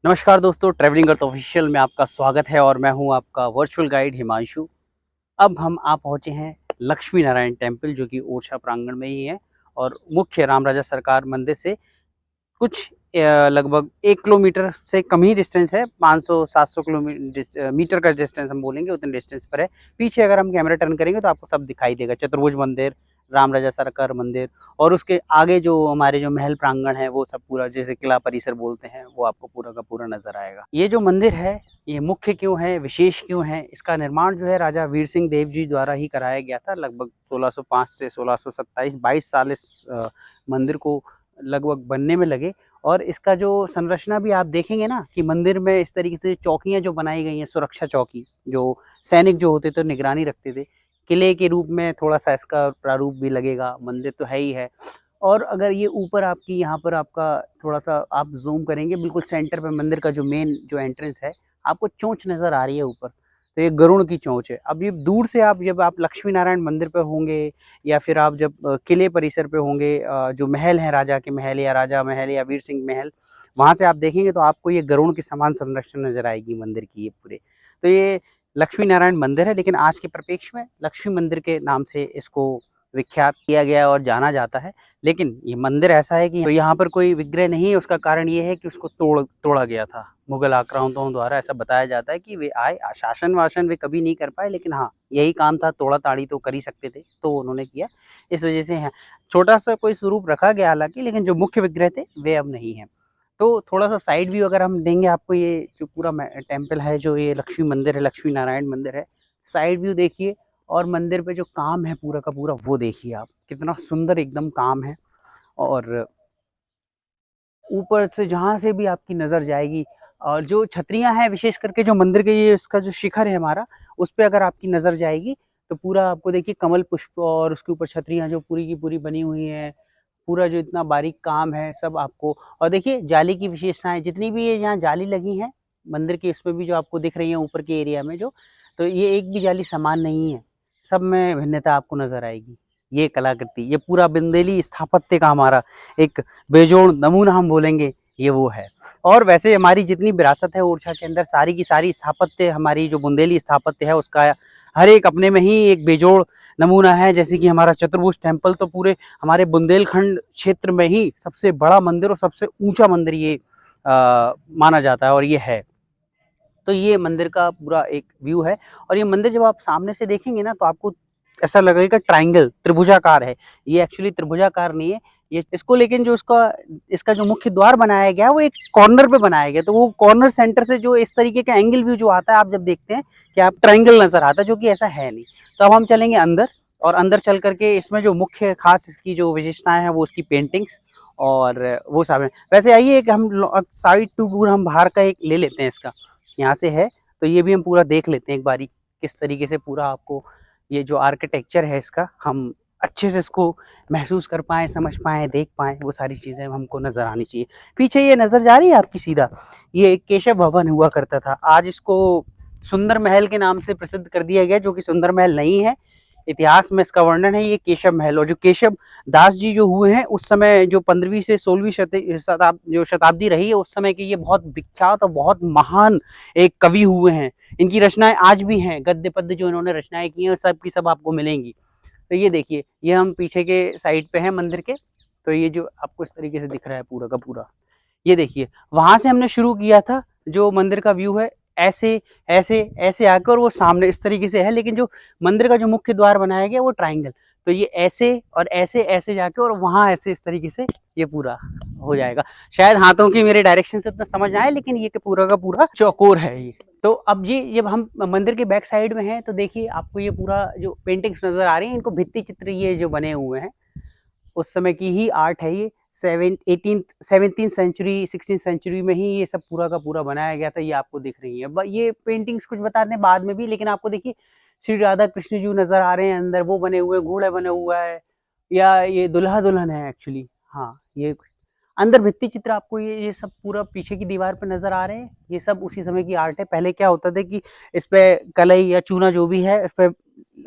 नमस्कार दोस्तों, ट्रैवलिंग अर्थ ऑफिशियल में आपका स्वागत है और मैं हूं आपका वर्चुअल गाइड हिमांशु। अब हम आ पहुंचे हैं लक्ष्मी नारायण टेम्पल, जो कि ओरछा प्रांगण में ही है और मुख्य राम राजा सरकार मंदिर से कुछ लगभग 1 किलोमीटर से कम ही डिस्टेंस है। 500-700 मीटर का डिस्टेंस हम बोलेंगे, उतने डिस्टेंस पर है। पीछे अगर हम कैमरा टर्न करेंगे तो आपको सब दिखाई देगा, चतुर्भुज मंदिर, राम राजा सरकार मंदिर और उसके आगे जो हमारे जो महल प्रांगण है वो सब पूरा, जैसे किला परिसर बोलते हैं, वो आपको पूरा का पूरा नजर आएगा। ये जो मंदिर है ये मुख्य क्यों है, विशेष क्यों है, इसका निर्माण जो है राजा वीर सिंह देव जी द्वारा ही कराया गया था। लगभग 1605 से 1627 22 साल इस मंदिर को लगभग बनने में लगे। और इसका जो संरचना भी आप देखेंगे ना कि मंदिर में इस तरीके से चौकियां जो बनाई गई हैं, सुरक्षा चौकी, जो सैनिक जो होते थे निगरानी रखते थे, किले के रूप में थोड़ा सा इसका प्रारूप भी लगेगा। मंदिर तो है ही है। और अगर ये ऊपर आपकी यहाँ पर आपका थोड़ा सा आप जूम करेंगे, बिल्कुल सेंटर पे मंदिर का जो मेन जो एंट्रेंस है, आपको चोंच नजर आ रही है ऊपर, तो ये गरुड़ की चोंच है। अब ये दूर से आप जब आप लक्ष्मी नारायण मंदिर पे होंगे या फिर आप जब किले परिसर पे होंगे, जो महल है, राजा के महल या राजा महल या वीर सिंह महल, वहां से आप देखेंगे तो आपको ये गरुड़ के समान संरचना नजर आएगी मंदिर की ये पूरे। तो ये लक्ष्मी नारायण मंदिर है, लेकिन आज के परिप्रेक्ष्य में लक्ष्मी मंदिर के नाम से इसको विख्यात किया गया है और जाना जाता है। लेकिन ये मंदिर ऐसा है कि तो यहाँ पर कोई विग्रह नहीं है। उसका कारण ये है कि उसको तोड़ा गया था मुगल आक्रांताओं द्वारा। ऐसा बताया जाता है कि वे आए, शासन वासन वे कभी नहीं कर पाए, लेकिन हाँ यही काम था, तोड़ा ताड़ी तो कर ही सकते थे, तो उन्होंने किया। इस वजह से यहाँ छोटा सा कोई स्वरूप रखा गया हालांकि, लेकिन जो मुख्य विग्रह थे वे अब नहीं है। तो थोड़ा सा साइड व्यू अगर हम देंगे आपको, ये जो पूरा टेम्पल है, जो ये लक्ष्मी मंदिर है, लक्ष्मी नारायण मंदिर है, साइड व्यू देखिए और मंदिर पे जो काम है पूरा का पूरा वो देखिए आप, कितना सुंदर एकदम काम है। और ऊपर से जहाँ से भी आपकी नज़र जाएगी, और जो छतरियाँ हैं विशेष करके जो मंदिर के, ये इसका जो शिखर है हमारा, उस पे अगर आपकी नज़र जाएगी तो पूरा आपको देखिए कमल पुष्प और उसके ऊपर छतरियाँ जो पूरी की पूरी बनी हुई हैं, पूरा जो इतना बारीक काम है सब आपको। और देखिए जाली की विशेषताएं जितनी भी है, यहाँ जाली लगी हैं मंदिर के इसमें भी जो आपको दिख रही है ऊपर के एरिया में जो, तो ये एक भी जाली समान नहीं है, सब में भिन्नता आपको नजर आएगी। ये कलाकृति, ये पूरा बुंदेली स्थापत्य का हमारा एक बेजोड़ नमूना हम बोलेंगे, ये वो है। और वैसे हमारी जितनी विरासत है ओरछा के अंदर, सारी की सारी स्थापत्य, हमारी जो बुंदेली स्थापत्य है उसका हर एक अपने में ही एक बेजोड़ नमूना है। जैसे कि हमारा चतुर्भुज टेम्पल तो पूरे हमारे बुंदेलखंड क्षेत्र में ही सबसे बड़ा मंदिर और सबसे ऊंचा मंदिर ये माना जाता है, और ये है। तो ये मंदिर का पूरा एक व्यू है। और ये मंदिर जब आप सामने से देखेंगे ना तो आपको ऐसा लगेगा ट्रायंगल, त्रिभुजाकार है। ये एक्चुअली त्रिभुजाकार नहीं है ये इसको, लेकिन जो इसका जो मुख्य द्वार बनाया गया है वो एक कॉर्नर पे बनाया गया, तो वो कॉर्नर सेंटर से जो इस तरीके का एंगल व्यू जो आता है, आप जब देखते हैं कि आप ट्रायंगल नजर आता है, जो कि ऐसा है नहीं। तो अब हम चलेंगे अंदर, और अंदर चल करके इसमें जो मुख्य खास इसकी जो विशेषताएं हैं वो उसकी पेंटिंग्स और वो सब है। वैसे आइए एक हम साइड टूर हम बाहर का एक ले लेते हैं इसका, यहाँ से है तो ये भी हम पूरा देख लेते हैं एक बारी, किस तरीके से पूरा आपको ये जो आर्किटेक्चर है इसका हम अच्छे से इसको महसूस कर पाएँ, समझ पाएँ, देख पाएँ, वो सारी चीज़ें हमको नज़र आनी चाहिए। पीछे ये नज़र जा रही है आपकी सीधा, ये एक केशव भवन हुआ करता था, आज इसको सुंदर महल के नाम से प्रसिद्ध कर दिया गया, जो कि सुंदर महल नहीं है। इतिहास में इसका वर्णन है ये केशव महल। और जो केशव दास जी जो हुए हैं उस समय, जो 15वीं से 16वीं शताब्दी रही है, उस समय के ये बहुत विख्यात और बहुत महान एक कवि हुए हैं। इनकी रचनाएं आज भी हैं, गद्य पद्य जो इन्होंने रचनाएं की हैं सब की सब आपको मिलेंगी। तो ये देखिए, ये हम पीछे के साइड पे हैं मंदिर के, तो ये जो आपको इस तरीके से दिख रहा है पूरा का पूरा, ये देखिए वहां से हमने शुरू किया था। जो मंदिर का व्यू है ऐसे ऐसे ऐसे आकर और वो सामने इस तरीके से है, लेकिन जो मंदिर का जो मुख्य द्वार बनाया गया वो ट्रायंगल, तो ये ऐसे और ऐसे ऐसे जाके और वहां ऐसे इस तरीके से ये पूरा हो जाएगा। शायद हाथों की मेरे डायरेक्शन से इतना समझ आए, लेकिन ये पूरा का पूरा चौकोर है ये। तो अब ये जब हम मंदिर के बैक साइड में हैं तो देखिए आपको ये पूरा जो पेंटिंग्स नजर आ रही हैं, इनको भित्ति चित्र ये जो बने हुए हैं उस समय की ही आर्ट है ये। 17th सेंचुरी 16th सेंचुरी में ही ये सब पूरा का पूरा बनाया गया था, ये आपको दिख रही है। ये पेंटिंग्स कुछ बताते हैं बाद में भी, लेकिन आपको देखिए श्री राधा कृष्ण जी नजर आ रहे हैं अंदर, वो बने हुए, घोड़े बने हुआ है, या ये दुल्हा दुल्हन है एक्चुअली। हाँ, ये अंदर भित्ति चित्र आपको ये सब पूरा पीछे की दीवार पे नजर आ रहे हैं, ये सब उसी समय की आर्ट है। पहले क्या होता था कि इस पे कलई या चूना जो भी है इस पे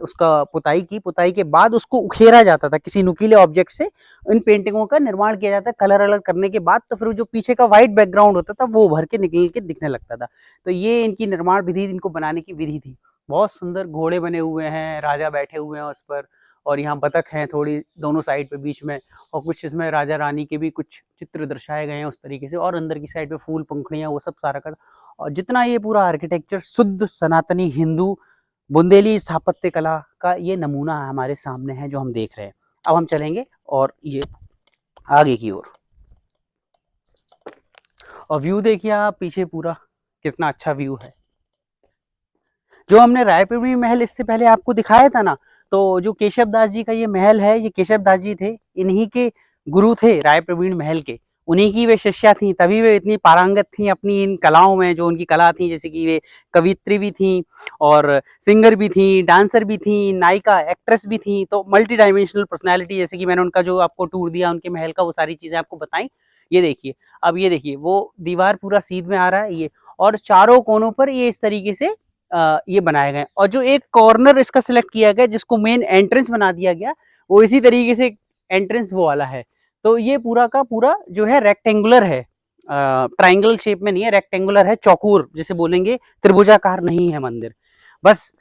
उसका पुताई के बाद उसको उखेरा जाता था किसी नुकीले ऑब्जेक्ट से, इन पेंटिंगों का निर्माण किया जाता है कलर अलर करने के बाद, तो फिर जो पीछे का व्हाइट बैकग्राउंड होता था वो भर के निकल के दिखने लगता था। तो ये इनकी निर्माण विधि, इनको बनाने की विधि थी। बहुत सुंदर घोड़े बने हुए हैं, राजा बैठे हुए हैं उस पर, और यहाँ बतख हैं थोड़ी दोनों साइड पे बीच में, और कुछ इसमें राजा रानी के भी कुछ चित्र दर्शाए गए हैं उस तरीके से, और अंदर की साइड पे फूल पंखुड़ियाँ वो सब सारा कर, और जितना ये पूरा आर्किटेक्चर शुद्ध सनातनी हिंदू बुंदेली स्थापत्य कला का ये नमूना हमारे सामने है जो हम देख रहे हैं। अब हम चलेंगे और ये आगे की ओर, और व्यू देखिए आप पीछे पूरा कितना अच्छा व्यू है। जो हमने रायपुरी महल इससे पहले आपको दिखाया था ना, तो जो केशव दास जी का ये महल है, ये केशव दास जी थे, इन्हीं के गुरु थे रायप्रवीण महल के, उन्हीं की वे शिष्या थी, तभी वे इतनी पारंगत थी अपनी इन कलाओं में, जो उनकी कला थी, जैसे कि वे कवित्री भी थी और सिंगर भी थी, डांसर भी थी, नायिका एक्ट्रेस भी थी, तो मल्टी डायमेंशनल पर्सनैलिटी, जैसे कि मैंने उनका जो आपको टूर दिया उनके महल का, वो सारी चीजें आपको बताई। ये देखिए, अब ये देखिए वो दीवार पूरा सीध में आ रहा है ये, और चारों कोनों पर ये इस तरीके से ये बनाए गए, और जो एक कॉर्नर इसका सिलेक्ट किया गया जिसको मेन एंट्रेंस बना दिया गया, वो इसी तरीके से एंट्रेंस वो वाला है। तो ये पूरा का पूरा जो है रेक्टेंगुलर है, ट्राइंगल शेप में नहीं है, रेक्टेंगुलर है, चौकोर जिसे बोलेंगे, त्रिभुजाकार नहीं है मंदिर। बस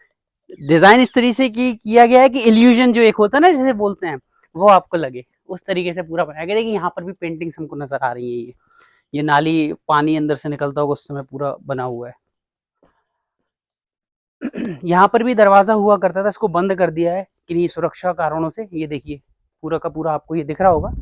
डिजाइन इस तरीके से किया गया है कि इल्यूजन जो एक होता है ना जैसे बोलते हैं, वो आपको लगे, उस तरीके से पूरा बनाया गया। देखिए यहाँ पर भी पेंटिंग्स हमको नजर आ रही है, ये नाली पानी अंदर से निकलता होगा उस समय पूरा बना हुआ है। यहाँ पर भी दरवाजा हुआ करता था, इसको बंद कर दिया है किन्हीं सुरक्षा कारणों से। ये देखिए पूरा का पूरा आपको ये दिख रहा होगा,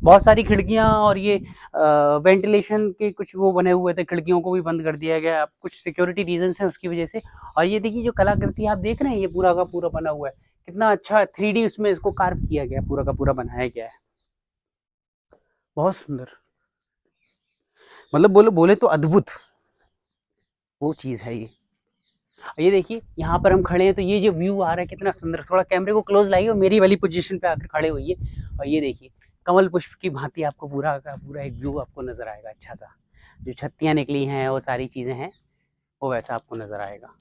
बहुत सारी खिड़कियां, और ये वेंटिलेशन के कुछ वो बने हुए थे, खिड़कियों को भी बंद कर दिया गया, कुछ सिक्योरिटी रीजंस है उसकी वजह से। और ये देखिए जो कलाकृति आप देख रहे हैं, ये पूरा का पूरा बना हुआ है, कितना अच्छा 3D उसमें इसको कार्व किया गया, पूरा का पूरा बनाया गया है, बहुत सुंदर, मतलब बोले बोले तो अद्भुत वो चीज है ये देखिए यहाँ पर हम खड़े हैं, तो ये जो व्यू आ रहा है कितना सुंदर, थोड़ा कैमरे को क्लोज लाइए और मेरी वाली पोजीशन पे आकर खड़े होइए, और ये देखिए कमल पुष्प की भांति आपको पूरा का पूरा एक व्यू आपको नजर आएगा, अच्छा सा, जो छत्तियां निकली हैं वो सारी चीजें हैं, वो वैसा आपको नजर आएगा।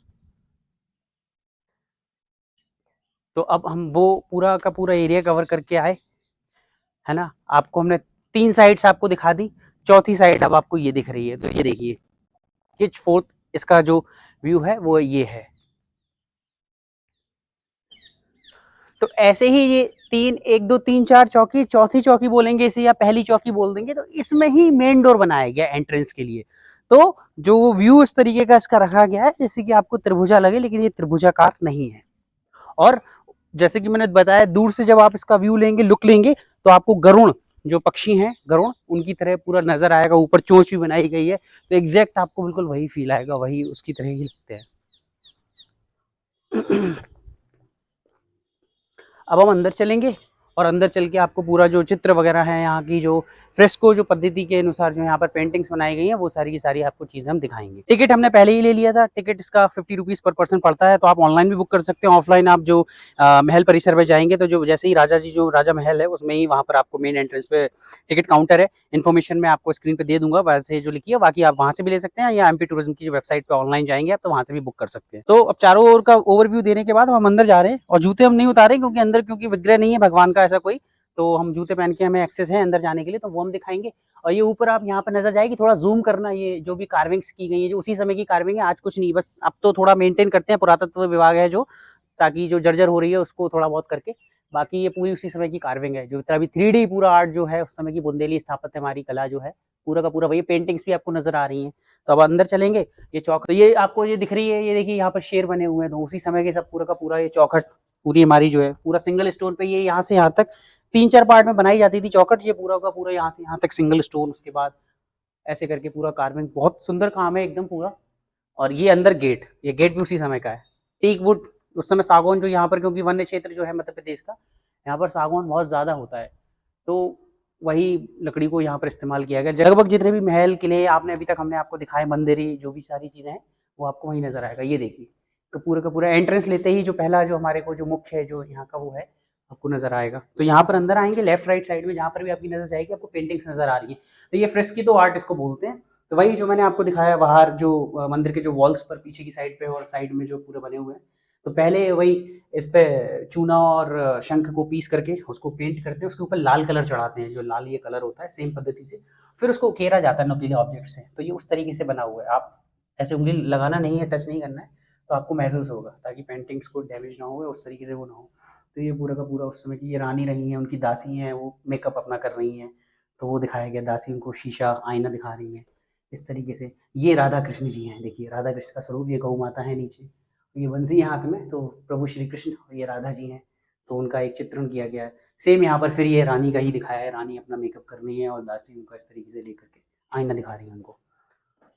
तो अब हम वो पूरा का पूरा एरिया कवर करके आए, है ना, आपको हमने 3 साइड्स आपको दिखा दी, चौथी साइड अब आपको ये दिख रही है, तो ये देखिए कि फोर्थ इसका जो व्यू है वो ये है। तो ऐसे ही ये 1 2 3 4 चौकी, चौथी चौकी बोलेंगे इसे या पहली चौकी बोल देंगे, तो इसमें ही मेन डोर बनाया गया एंट्रेंस के लिए। तो जो व्यू इस तरीके का इसका रखा गया है जैसे कि आपको त्रिभुजा लगे, लेकिन ये त्रिभुजाकार नहीं है। और जैसे कि मैंने बताया, दूर से जब आप इसका व्यू लेंगे, लुक लेंगे, तो आपको गरुड़ जो पक्षी हैं, गरुड़ उनकी तरह पूरा नजर आएगा, ऊपर चोंच भी बनाई गई है, तो एग्जैक्ट आपको बिल्कुल वही फील आएगा, वही उसकी तरह ही लगते हैं। अब हम अंदर चलेंगे, और अंदर चल के आपको पूरा जो चित्र वगैरह है, यहाँ की जो फ्रेस्को जो पद्धति के अनुसार जो यहाँ पर पेंटिंग्स बनाई गई हैं, वो सारी की सारी आपको चीज़ें हम दिखाएंगे। टिकट हमने पहले ही ले लिया था, टिकट इसका 50 रुपीज़ पर पर्सन पड़ता है, तो आप ऑनलाइन भी बुक कर सकते हैं, ऑफलाइन आप जो महल परिसर में जाएंगे, तो जो जैसे ही राजा जी जो राजा महल है उसमें ही वहाँ पर आपको मेन एंट्रेंस पे टिकट काउंटर है, इन्फॉर्मेशन मैं आपको स्क्रीन पर दे दूंगा, वैसे जो लिखी है, बाकी आप वहाँ से भी ले सकते हैं, या एमपी टूरिज्म की जो वेबसाइट पर ऑनलाइन जाएंगे आप, तो वहाँ से भी बुक कर सकते हैं। तो अब चारों ओर का ओवरव्यू देने के बाद हम अंदर जा रहे हैं, और जूते हम नहीं उतारे क्योंकि अंदर क्योंकि विग्रह नहीं है भगवान का ऐसा कोई, तो हम जूते पहन के हमें एक्सेस है अंदर जाने के लिए, तो वो हम दिखाएंगे। और ये ऊपर आप यहाँ पर नजर जाएगी, थोड़ा जूम करना, ये जो भी कार्विंग्स की गई है जो उसी समय की कार्विंग है, आज कुछ नहीं, बस अब तो थोड़ा मेंटेन करते हैं, पुरातत्व विभाग है जो, ताकि जो जर्जर हो रही है उसको थोड़ा बहुत करके, बाकी ये पूरी उसी समय की कार्विंग है, जो अभी 3D पूरा आर्ट जो है उस समय की बुंदेली स्थापत्य हमारी कला जो है, पूरा का पूरा वही पेंटिंग्स भी आपको नजर आ रही हैं। तो अब अंदर चलेंगे, ये चौक, तो ये आपको ये दिख रही है, ये देखिए यहाँ पर शेर बने हुए हैं, तो उसी समय के सब पूरा का पूरा ये चौखट पूरी हमारी जो है पूरा सिंगल स्टोन पे, ये यहाँ से यहाँ तक 3-4 पार्ट में बनाई जाती थी चौखट, ये पूरा का पूरा यहाँ से यहाँ तक सिंगल स्टोन, उसके बाद ऐसे करके पूरा कार्विंग, बहुत सुंदर काम है एकदम पूरा। और ये अंदर गेट, ये गेट भी उसी समय का है, टीक वुड, उस समय सागौन जो यहाँ पर, क्योंकि वन्य क्षेत्र जो है मध्य प्रदेश का, यहाँ पर सागौन बहुत ज्यादा होता है, तो वही लकड़ी को यहाँ पर इस्तेमाल किया गया। लगभग जितने भी महल किले आपने अभी तक हमने आपको दिखाए, मंदिर, जो भी सारी चीजें हैं वो आपको वहीं नजर आएगा। ये देखिए तो पूरे का पूरा एंट्रेंस लेते ही जो पहला जो हमारे को जो मुख्य है जो यहाँ का वो है आपको नजर आएगा। तो यहाँ पर अंदर आएंगे, लेफ्ट राइट साइड में जहाँ पर भी आपकी नजर जाएगी आपको पेंटिंग्स नजर आ रही है, तो ये फ्रेस्की तो आर्ट इसको बोलते हैं। तो वही जो मैंने आपको दिखाया बाहर जो मंदिर के जो वॉल्स पर पीछे की साइड पे और साइड में जो पूरे बने हुए हैं, तो पहले वही इस पे चूना और शंख को पीस करके उसको पेंट करते हैं, उसके ऊपर लाल कलर चढ़ाते हैं, जो लाल ये कलर होता है सेम पद्धति से, फिर उसको उकेरा जाता है नुकीले ऑब्जेक्ट से। तो ये उस तरीके से बना हुआ है, आप ऐसे उंगली लगाना नहीं है, टच नहीं करना है, तो आपको महसूस होगा, ताकि पेंटिंग्स को डैमेज ना हो, उस तरीके से वो ना हो। तो ये पूरा का पूरा उस समय की ये रानी रही हैं, उनकी दासी हैं, वो मेकअप अपना कर रही हैं, तो वो दिखाया गया, दासी उनको शीशा आईना दिखा रही हैं इस तरीके से। ये राधा कृष्ण जी हैं, देखिए राधा कृष्ण का स्वरूप, ये गौ माता है नीचे, ये बंसी है हाथ में, तो प्रभु श्री कृष्ण और ये राधा जी हैं, तो उनका एक चित्रण किया गया है। सेम यहाँ पर फिर ये रानी का ही दिखाया है, रानी अपना मेकअप कर रही है और दासी उनका इस तरीके से लेकर के आईना दिखा रही है उनको।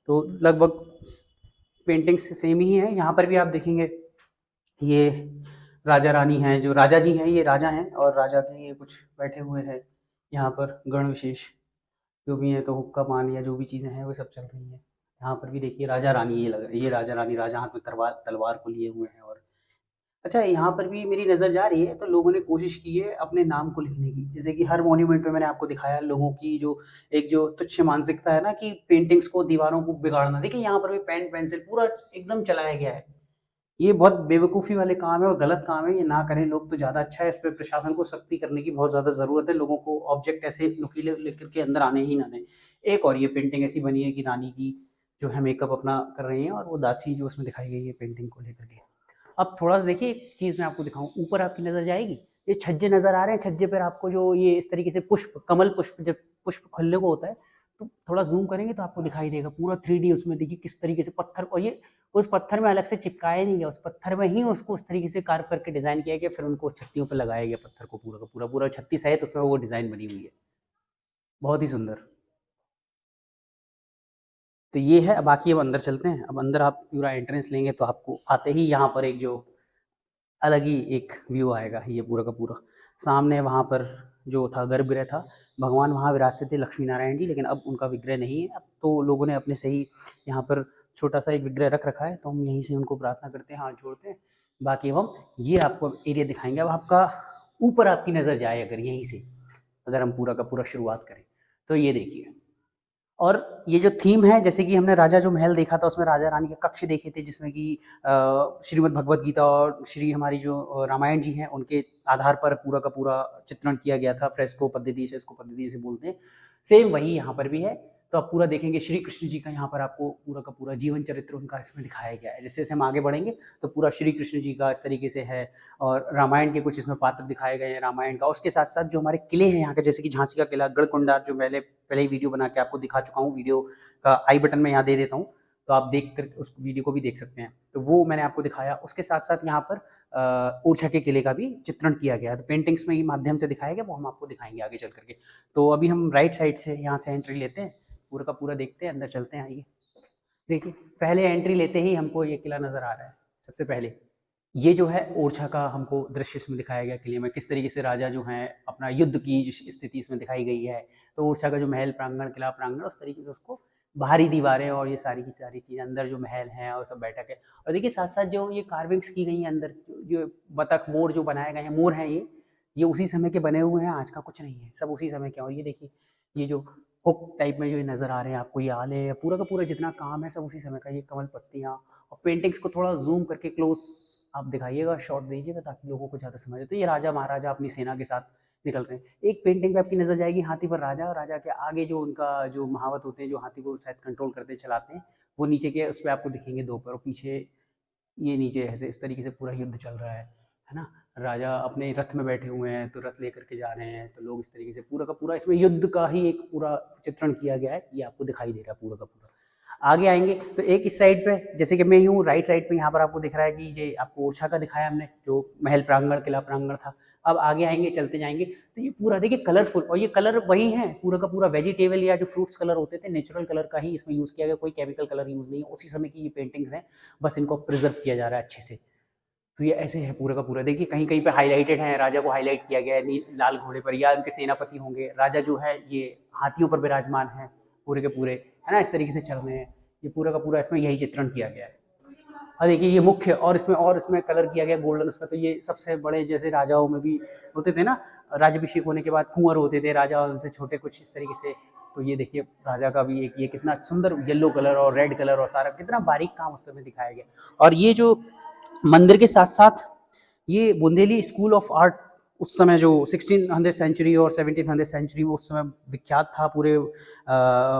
तो लगभग पेंटिंग्स सेम ही है। यहाँ पर भी आप देखेंगे ये राजा रानी हैं, जो राजा जी हैं ये राजा हैं, और राजा के ये कुछ बैठे हुए हैं यहाँ पर गण विशेष जो भी है, तो हुक्का पान या जो भी चीज़ें हैं वो सब चल रही हैं। यहाँ पर भी देखिए राजा रानी, ये लग रहा है ये राजा रानी, राजा हाथ में तलवार तलवार को लिए हुए हैं। और अच्छा, यहाँ पर भी मेरी नज़र जा रही है, तो लोगों ने कोशिश की है अपने नाम को लिखने की, जैसे कि हर मॉन्यूमेंट पे मैंने आपको दिखाया लोगों की जो एक जो तुच्छ मानसिकता है ना, कि पेंटिंग्स को दीवारों को बिगाड़ना। देखिए यहाँ पर भी पेन पेंसिल पूरा एकदम चलाया गया है, ये बहुत बेवकूफ़ी वाले काम है और गलत काम है, ये ना करें लोग तो ज़्यादा अच्छा है। इस पे प्रशासन को सख्ती करने की बहुत ज़्यादा ज़रूरत है, लोगों को ऑब्जेक्ट ऐसे नुकीले लेकर के अंदर आने ही ना दें। एक और ये पेंटिंग ऐसी बनी है कि रानी की जो है मेकअप अपना कर रही हैं, और वो दासी जो उसमें दिखाई गई है पेंटिंग को लेकर के। अब थोड़ा सा देखिए, एक चीज़ मैं आपको दिखाऊँ, ऊपर आपकी नज़र जाएगी, ये छज्जे नज़र आ रहे हैं, छज्जे पर आपको जो ये इस तरीके से पुष्प, कमल पुष्प, जब पुष्प खुलने को होता है, तो थोड़ा ज़ूम करेंगे तो आपको दिखाई देगा पूरा 3D उसमें। देखिए किस तरीके से पत्थर, और ये उस पत्थर में अलग से चिपकाया नहीं गया, उस पत्थर में ही उसको उस तरीके से कार्व करके डिज़ाइन किया गया, फिर उनको छत्तियों पर लगाया गया पत्थर को, पूरा का पूरा, पूरा छत्ती सहित उसमें वो डिज़ाइन बनी हुई है, बहुत ही सुंदर। तो ये है, बाकी अब अंदर चलते हैं। अब अंदर आप पूरा एंट्रेंस लेंगे तो आपको आते ही यहाँ पर एक जो अलग ही एक व्यू आएगा, ये पूरा का पूरा। सामने वहाँ पर जो था गर्भगृह था, भगवान वहाँ विराजते थे लक्ष्मी नारायण जी, लेकिन अब उनका विग्रह नहीं है। अब तो लोगों ने अपने से ही यहाँ पर छोटा सा एक विग्रह रख रखा है, तो हम यहीं से उनको प्रार्थना करते हैं, हाथ जोड़ते हैं। बाकी अब हम ये आपको एरिया दिखाएंगे। अब आपका ऊपर आपकी नज़र जाए अगर यहीं से, अगर हम पूरा का पूरा शुरुआत करें, तो ये देखिए। और ये जो थीम है, जैसे कि हमने राजा जो महल देखा था, उसमें राजा रानी के कक्ष देखे थे, जिसमें कि श्रीमद् भगवत गीता और श्री हमारी जो रामायण जी हैं, उनके आधार पर पूरा का पूरा चित्रण किया गया था, फ्रेस्को पद्धति से, इसको पद्धति से बोलते हैं। सेम वही यहाँ पर भी है। तो आप पूरा देखेंगे श्री कृष्ण जी का यहाँ पर आपको पूरा का पूरा जीवन चरित्र उनका इसमें दिखाया गया है। जैसे जैसे हम आगे बढ़ेंगे तो पूरा श्री कृष्ण जी का इस तरीके से है, और रामायण के कुछ इसमें पात्र दिखाए गए हैं रामायण का। उसके साथ साथ जो हमारे किले हैं यहाँ के, जैसे कि झांसी का किला, गढ़कुंडा, जो मैंने पहले ही वीडियो बना के आपको दिखा चुका हूँ, वीडियो का आई बटन में यहाँ दे देता हूँ, तो आप देख कर उस वीडियो को भी देख सकते हैं। तो वो मैंने आपको दिखाया। उसके साथ साथ यहाँ पर ओरछा के किले का भी चित्रण किया गया है, तो पेंटिंग्स में ही माध्यम से दिखाया गया, वो हम आपको दिखाएंगे आगे चल करके। तो अभी हम राइट साइड से यहाँ से एंट्री लेते हैं, पूरा का पूरा देखते हैं, अंदर चलते हैं। आइए देखिए, पहले एंट्री लेते ही हमको ये किला नज़र आ रहा है। सबसे पहले ये जो है ओरछा का हमको दृश्य इसमें दिखाया गया, किले में किस तरीके से राजा जो हैं अपना युद्ध की जो स्थिति इसमें दिखाई गई है। तो ओरछा का जो महल प्रांगण, किला प्रांगण, उस तरीके से उसको बाहरी दीवारें और ये सारी की सारी चीज़ें, अंदर जो महल हैं और सब बैठक है। और देखिए साथ साथ जो ये कार्विंग्स की गई हैं अंदर, जो बतख मोर जो बनाए गए हैं, मोर हैं ये उसी समय के बने हुए हैं, आज का कुछ नहीं है, सब उसी समय के। और ये देखिए, ये जो हुक टाइप में जो ये नज़र आ रहे हैं आपको, ये आले, पूरा का पूरा जितना काम है सब उसी समय का। ये कमल पत्तियाँ और पेंटिंग्स को थोड़ा जूम करके क्लोज आप दिखाइएगा, शॉट दीजिएगा, ताकि लोगों को ज़्यादा समझ आए। तो ये राजा महाराजा अपनी सेना के साथ निकल रहे हैं। एक पेंटिंग पे आपकी नज़र जाएगी हाथी पर राजा, और राजा के आगे जो उनका जो महावत होते हैं, जो हाथी को शायद कंट्रोल करते हैं, चलाते हैं, वो नीचे के उस पर आपको दिखेंगे दो पर, और पीछे ये नीचे ऐसे इस तरीके से पूरा युद्ध चल रहा है ना। राजा अपने रथ में बैठे हुए हैं, तो रथ लेकर के जा रहे हैं, तो लोग इस तरीके से पूरा का पूरा इसमें युद्ध का ही एक पूरा चित्रण किया गया है, ये आपको दिखाई दे रहा है पूरा का पूरा। आगे आएंगे तो एक इस साइड पे, जैसे कि मैं हूँ राइट साइड पे, यहाँ पर आपको दिख रहा है कि ये आपको ओरछा का दिखाया हमने, जो महल प्रांगण, किला प्रांगण था। अब आगे आएंगे, चलते जाएंगे, तो ये पूरा देखिए कलरफुल, और ये कलर वही है पूरा का पूरा, वेजिटेबल या जो फ्रूट्स कलर होते थे, नेचुरल कलर का ही इसमें यूज़ किया गया, कोई केमिकल कलर यूज़ नहीं है। उसी समय की ये पेंटिंग्स हैं, बस इनको प्रिजर्व किया जा रहा है अच्छे से। तो ये ऐसे है पूरा का पूरा। देखिए कहीं कहीं पे हाईलाइटेड है, राजा को हाईलाइट किया गया है लाल घोड़े पर, या उनके सेनापति होंगे। राजा जो है ये हाथियों पर विराजमान है पूरे के पूरे, है ना, इस तरीके से चल रहे हैं। ये पूरा का पूरा इसमें यही चित्रण किया गया है। और देखिए ये मुख्य, और इसमें कलर किया गया गोल्डन उसमें। तो ये सबसे बड़े, जैसे राजाओं में भी होते थे ना, राज्याभिषेक होने के बाद कुंवर होते थे राजा, उनसे छोटे कुछ इस तरीके से। तो ये देखिए राजा का भी एक, ये कितना सुंदर येलो कलर और रेड कलर और सारा कितना बारीक काम उस समय दिखाया गया। और ये जो मंदिर के साथ साथ ये बुंदेली स्कूल ऑफ आर्ट उस समय जो 1600 सेंचुरी और 1700 सेंचुरी में उस समय विख्यात था पूरे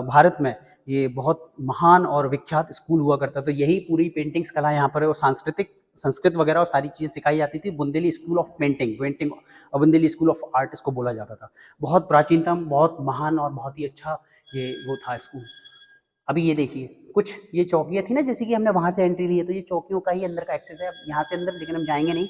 भारत में। ये बहुत महान और विख्यात स्कूल हुआ करता था। यही पूरी पेंटिंग्स कला यहाँ पर और सांस्कृतिक संस्कृत वगैरह और सारी चीज़ें सिखाई जाती थी। बुंदेली स्कूल ऑफ पेंटिंग और बुंदेली स्कूल ऑफ आर्ट इसको बोला जाता था। बहुत प्राचीनतम, बहुत महान और बहुत ही अच्छा ये वो था स्कूल। अभी ये देखिए कुछ ये चौकियाँ थी ना, जैसे कि हमने वहाँ से एंट्री ली है, तो ये चौकियों का ही अंदर का एक्सेस है। अब यहाँ से अंदर लेकिन हम जाएंगे नहीं,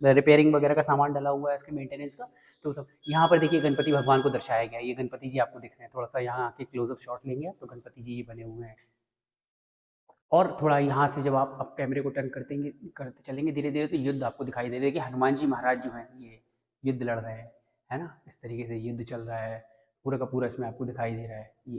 रिपेयरिंग वगैरह का सामान डला हुआ है इसके मेंटेनेंस का। तो सब यहाँ पर देखिए गणपति भगवान को दर्शाया गया है। ये गणपति जी आपको दिख रहे हैं, थोड़ा सा यहाँ आके क्लोजअप शॉट लेंगे तो गणपति जी ये बने हुए हैं। और थोड़ा यहाँ से जब आप कैमरे को टर्न करते चलेंगे धीरे धीरे, तो युद्ध आपको दिखाई दे रहा है कि हनुमान जी महाराज जो हैं ये युद्ध लड़ रहे हैं, है ना। इस तरीके से युद्ध चल रहा है पूरा का पूरा, इसमें आपको दिखाई दे रहा है। ये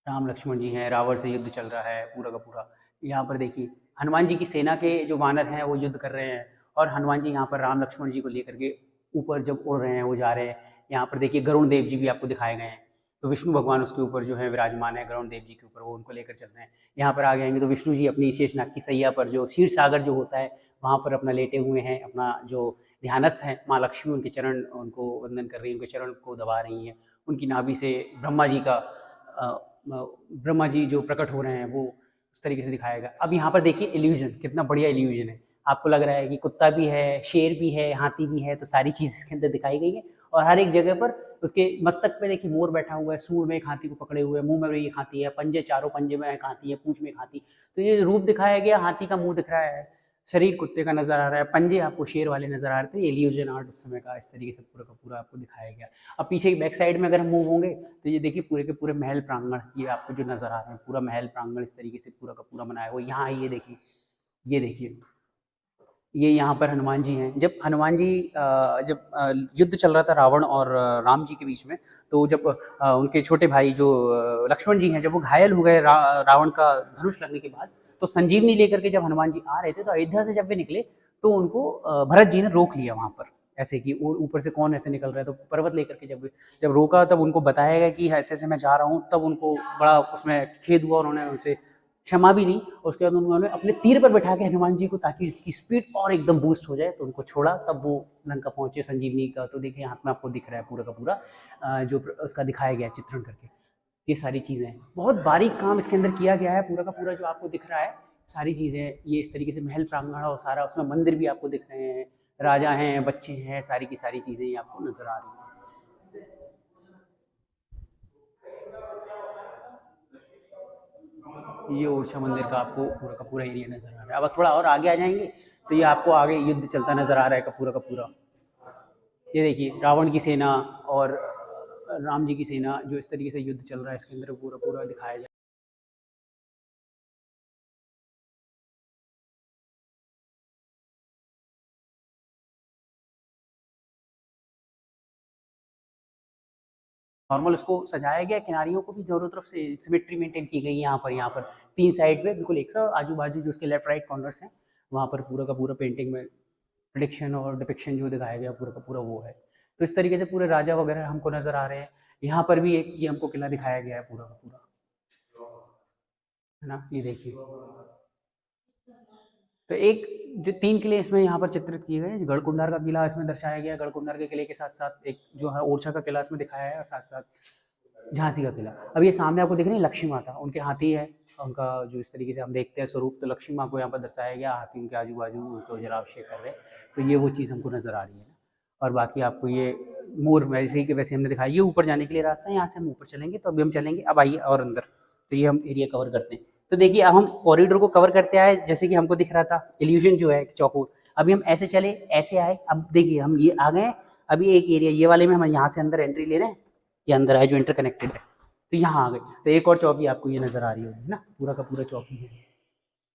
राम लक्ष्मण जी हैं, रावण से युद्ध चल रहा है पूरा का पूरा। यहाँ पर देखिए हनुमान जी की सेना के जो वानर हैं वो युद्ध कर रहे हैं, और हनुमान जी यहाँ पर राम लक्ष्मण जी को लेकर के ऊपर जब उड़ रहे हैं, वो जा रहे हैं। यहाँ पर देखिए गरुण देव जी भी आपको दिखाए गए हैं, तो विष्णु भगवान उसके ऊपर जो है विराजमान है, गरुण देव जी के ऊपर, वो उनको लेकर चल रहे हैं। यहाँ पर आ जाएंगे तो विष्णु जी अपनी शेषनाग की सैया पर, जो क्षीर सागर जो होता है वहाँ पर अपना लेटे हुए हैं, अपना जो ध्यानस्थ है माँ लक्ष्मी उनके चरण उनको वंदन कर रही हैं, उनके चरण को दबा रही हैं। उनकी नाभि से ब्रह्मा जी जो प्रकट हो रहे हैं वो उस तरीके से दिखाया गया। अब यहाँ पर देखिए इल्यूजन, कितना बढ़िया इल्यूजन है। आपको लग रहा है कि कुत्ता भी है, शेर भी है, हाथी भी है, तो सारी चीज़ इसके अंदर दिखाई गई है। और हर एक जगह पर उसके मस्तक पे देखिए मोर बैठा हुआ है, सूंड में एक हाथी को पकड़े हुए, मुंह में भी एक हाथी है, पंजे चारों पंजे में एक हाथी है, पूंछ में एक हाथी। तो ये रूप दिखाया गया, हाथी का मुंह दिख रहा है, शरीर कुत्ते का नजर आ रहा है, पंजे आपको शेर वाले नजर आ रहे थे। ये इल्यूजन आर्ट उस समय का इस तरीके से पूरा का पूरा आपको दिखाया गया। अब पीछे बैक साइड में अगर हम मूव होंगे तो ये देखिए पूरे के पूरे महल प्रांगण ये आपको जो नजर आ रहे हैं, पूरा महल प्रांगण इस तरीके से पूरा का पूरा बनाया हुआ। यहाँ ये देखिए, ये देखिए ये यहाँ पर हनुमान जी हैं। जब हनुमान जी जब युद्ध चल रहा था रावण और राम जी के बीच में, तो जब उनके छोटे भाई जो लक्ष्मण जी हैं, जब वो घायल हो गए रावण का धनुष लगने के बाद, तो संजीवनी लेकर के जब हनुमान जी आ रहे थे, तो अयोध्या से जब वे निकले तो उनको भरत जी ने रोक लिया वहाँ पर, ऐसे कि ऊपर से कौन ऐसे निकल रहा है। तो पर्वत लेकर के जब जब रोका, तब उनको बताया गया कि ऐसे ऐसे मैं जा रहा हूँ। तब उनको बड़ा उसमें खेद हुआ, उन्होंने उनसे क्षमा भी ली। और उसके बाद उन्होंने अपने तीर पर बैठा के हनुमान जी को, ताकि इसकी स्पीड और एकदम बूस्ट हो जाए, तो उनको छोड़ा। तब वो लंका पहुंचे संजीवनी का। तो देखिए हाथ में आपको दिख रहा है पूरा का पूरा जो उसका दिखाया गया चित्रण करके। ये सारी चीज़ें बहुत बारीक काम इसके अंदर किया गया है पूरा का पूरा, जो आपको दिख रहा है सारी चीज़ें। ये इस तरीके से महल प्रांगण और सारा, उसमें मंदिर भी आपको दिख रहे हैं, राजा हैं, बच्चे हैं, सारी की सारी चीज़ें ये आपको नजर आ रही हैं। ये ओरछा मंदिर का आपको पूरा का पूरा एरिया नजर आ रहा है। अब थोड़ा और आगे आ जाएंगे तो ये आपको आगे युद्ध चलता नजर आ रहा है का पूरा का पूरा। ये देखिए रावण की सेना और राम जी की सेना, जो इस तरीके से युद्ध चल रहा है इसके अंदर पूरा पूरा दिखाया जाए। नॉर्मल उसको सजाया गया, किनारियों को भी दोनों तरफ से सिमेट्री मेंटेन की गई है। यहाँ पर तीन साइड पे बिल्कुल एक सा आजू बाजू जो उसके लेफ्ट राइट कॉर्नर्स हैं, वहाँ पर पूरा का पूरा पेंटिंग में प्रिडिक्शन और डिपिक्शन जो दिखाया गया पूरा का पूरा वो है। तो इस तरीके से पूरे राजा वगैरह हमको नजर आ रहे हैं। यहाँ पर भी एक ये हमको किला दिखाया गया है पूरा का पूरा, है ना। ये देखिए, तो एक जो तीन किले इसमें यहाँ पर चित्रित किए गए हैं। गढ़कुंडार का किला इसमें दर्शाया गया है, गढ़कुंडार के किले के साथ साथ एक जो है ओरछा का किला इसमें दिखाया है, और साथ साथ झांसी का किला। अब ये सामने आपको दिख रही है लक्ष्मी माता, उनके हाथी है, उनका जो इस तरीके से हम देखते हैं स्वरूप, तो लक्ष्मी माँ को यहाँ पर दर्शाया गया, हाथी उनके आजू बाजू उनको जलाभिषेक कर रहे हैं। तो ये वो चीज़ हमको नजर आ रही है। और बाकी आपको ये मोर वैसे ही के वैसे हमने दिखाया। ये ऊपर जाने के लिए रास्ता है, यहाँ से हम ऊपर चलेंगे। तो अभी हम चलेंगे, अब आइए और अंदर, तो ये हम एरिया कवर करते हैं। तो देखिए अब हम कॉरिडोर को कवर करते आए, जैसे कि हमको दिख रहा था इल्यूजन जो है चौकोर। अभी हम ऐसे चले, ऐसे आए, अब देखिए हम ये आ गए। अभी एक एरिया ये वाले में हम यहाँ से अंदर एंट्री ले रहे हैं, ये अंदर है जो इंटरकनेक्टेड है। तो यहाँ आ गए, तो एक और चौकी आपको ये नजर आ रही होगी ना, पूरा का पूरा चौकी है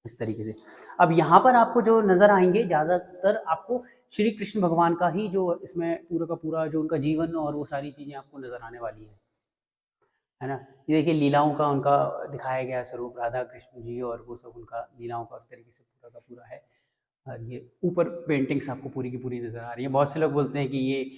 इस तरीके से। अब यहाँ पर आपको जो नजर आएंगे ज्यादातर आपको श्री कृष्ण भगवान का ही, जो इसमें पूरा का पूरा जो उनका जीवन और वो सारी चीजें आपको नजर आने वाली है ना। ये देखिए लीलाओं का उनका दिखाया गया स्वरूप, राधा कृष्ण जी और वो सब उनका लीलाओं का उस तरीके से पूरा का पूरा है। और ये ऊपर पेंटिंग्स आपको पूरी की पूरी नज़र आ रही है। बहुत से लोग बोलते हैं कि ये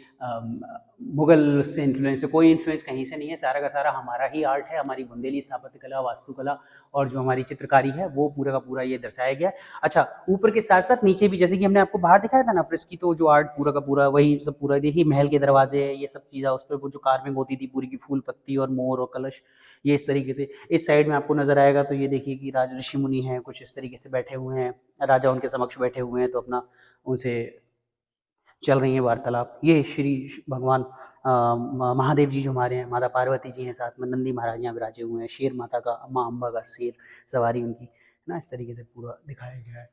मुगल से इन्फ्लुएंस है, कोई इन्फ्लुएंस कहीं से नहीं है, सारा का सारा हमारा ही आर्ट है, हमारी बुंदेली स्थापत्य कला, वास्तुकला और जो हमारी चित्रकारी है वो पूरा का पूरा ये दर्शाया गया है। अच्छा, ऊपर के साथ साथ नीचे भी, जैसे कि हमने आपको बाहर दिखाया था ना फ्रेस्की, तो जो आर्ट पूरा का पूरा वही सब पूरा देखिए, महल के दरवाजे ये सब चीज़ें, उस पर वो जो कार्विंग होती थी पूरी की, फूल पत्ती और मोर और कलश, ये इस तरीके से। इस साइड में आपको नजर आएगा तो ये देखिए कि राज ऋषि मुनि हैं, कुछ इस तरीके से बैठे हुए हैं, राजा उनके समक्ष बैठे हुए हैं, तो अपना उनसे चल रही है वार्तालाप। ये श्री भगवान महादेव जी जो हमारे हैं, माता पार्वती जी हैं, साथ में नंदी महाराज यहाँ विराजे हुए हैं, शेर माता का, माँ अम्बा का शेर सवारी उनकी है ना, इस तरीके से पूरा दिखाया गया है।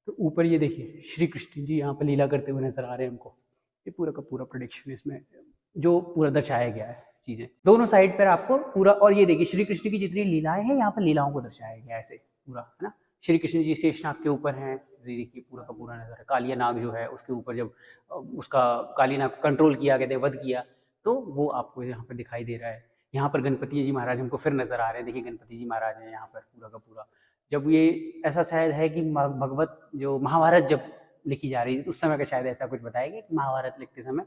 तो ऊपर ये देखिए श्री कृष्ण जी यहाँ पर लीला करते हुए नजर आ रहे हैं हमको। ये पूरा का पूरा प्रोडक्शन इसमें जो पूरा दर्शाया गया है चीजें दोनों साइड पर आपको पूरा। और ये देखिए श्री कृष्ण की जितनी लीलाएं हैं यहाँ पर लीलाओं को दर्शाया गया है ऐसे पूरा, है ना। श्री कृष्ण जी शेषनाग के ऊपर हैं, देखिए पूरा का पूरा नजर है। कालिया नाग जो है उसके ऊपर जब उसका काली नाग को कंट्रोल किया गया, वध किया, तो वो आपको यहाँ पर दिखाई दे रहा है। यहाँ पर गणपति जी महाराज हमको फिर नजर आ रहे हैं, देखिए गणपति जी महाराज हैं यहाँ पर पूरा का पूरा। जब ये ऐसा शायद है कि भगवत जो महाभारत जब लिखी जा रही थी उस समय का शायद ऐसा कुछ बताया गया कि महाभारत लिखते समय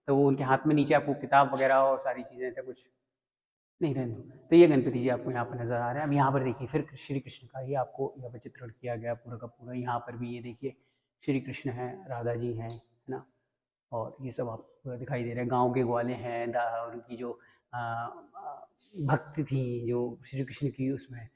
तो वो उनके हाथ में नीचे आपको किताब वगैरह और सारी चीज़ें ऐसा कुछ नहीं रहने दो। तो ये गणपति जी आपको यहाँ पर नजर आ रहे हैं। अब यहाँ पर देखिए फिर श्री कृष्ण का ही आपको यहाँ पर चित्रण किया गया पूरा का पूरा। यहाँ पर भी ये देखिए श्री कृष्ण हैं, राधा जी हैं, है ना, और ये सब आपको पूरा दिखाई दे रहे हैं। गाँव के ग्वाले हैं, उनकी जो भक्ति थी जो श्री कृष्ण की उसमें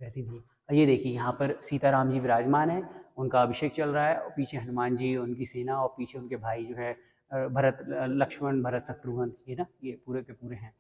रहती थी। ये देखिए यहाँ पर सीताराम जी विराजमान हैं, उनका अभिषेक चल रहा है, और पीछे हनुमान जी उनकी सेना, और पीछे उनके भाई जो है भरत, लक्ष्मण, भरत, शत्रुघ्न, ये ना, ये पूरे के पूरे हैं